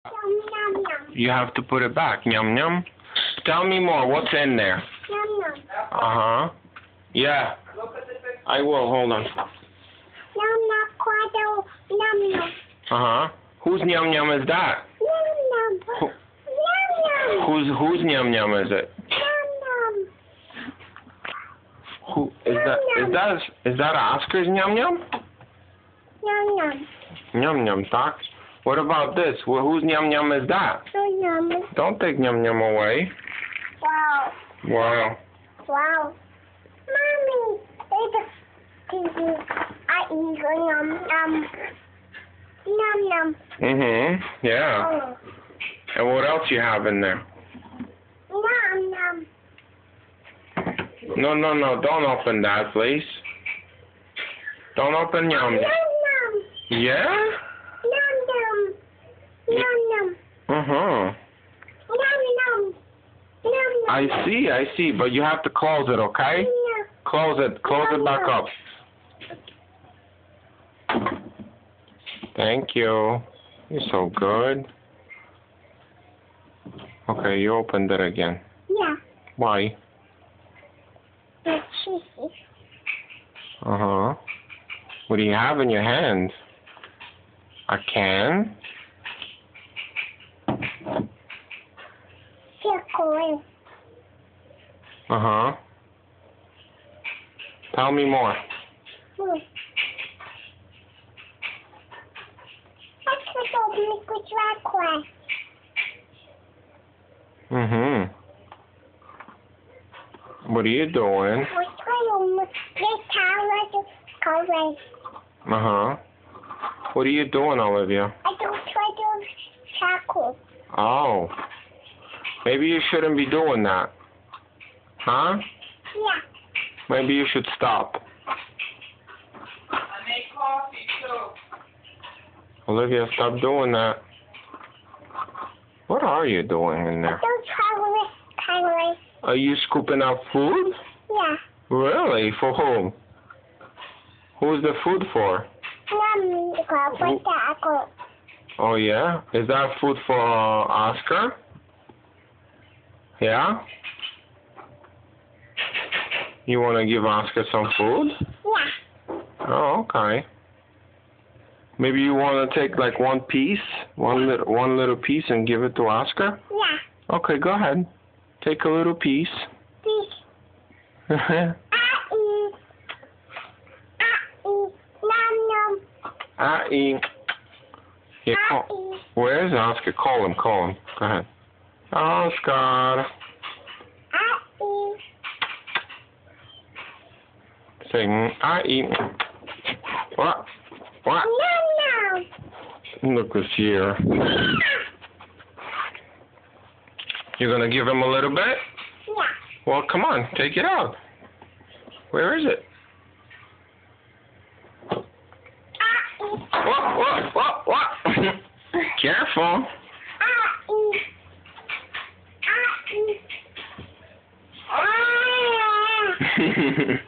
Yum, yum, yum. You have to put it back. Yum, yum. Tell me more. What's in there? Yum, yum. Uh-huh. Yeah. I will. Hold on. Yum, yum, quaddle. Yum, yum. Uh-huh. Whose yum yum is that? Yum, yum. Who, Yum, yum. whose yum yum is it? Yum, yum. Who is that Oscar's yum yum? Yum, yum. Yum yum, tak? What about this? Well, whose yum yum is that? So yummy. Don't take yum yum away. Wow. Wow. Wow. Mommy, it's TV. I eat yum, yum. Yum, yum. Yeah. Oh. And what else you have in there? Yum, yum. No. Don't open that, please. Don't open yum. Yum, yum. Yeah? Yum, yum. Yum, yum. Uh-huh. Yum, yum. Yum, yum. I see. But you have to close it, okay? Yum. Close it back up. Thank you. You're so good. Okay, you opened it again. Yeah. Why? It's cheesy. Uh-huh. What do you have in your hand? A can? Circle. Uh-huh. Tell me more. That's what the liquid drag. What are you doing? Uh-huh. What are you doing, Olivia? I don't try to tackle. Oh. Maybe you shouldn't be doing that. Huh? Yeah. Maybe you should stop. I make coffee too. Olivia, stop doing that. What are you doing in there? Don't try with kindly. Are you scooping out food? Yeah. Really? For whom? Who's the food for? Mommy, with the apple. Oh, yeah? Is that food for Oscar? Yeah? You want to give Oscar some food? Yeah. Oh, okay. Maybe you want to take like one piece, one little piece, and give it to Oscar? Yeah. Okay, go ahead. Take a little piece. Please. I eat. Nom nom. Eat. Yeah, Eat. where's Oscar? Call him. Go ahead. Oscar. Eat. Sing. Eat. What? Nom nom. Look this here. You're going to give him a little bit? Yeah. Well, come on. Take it out. Where is it? What? Careful. Eat.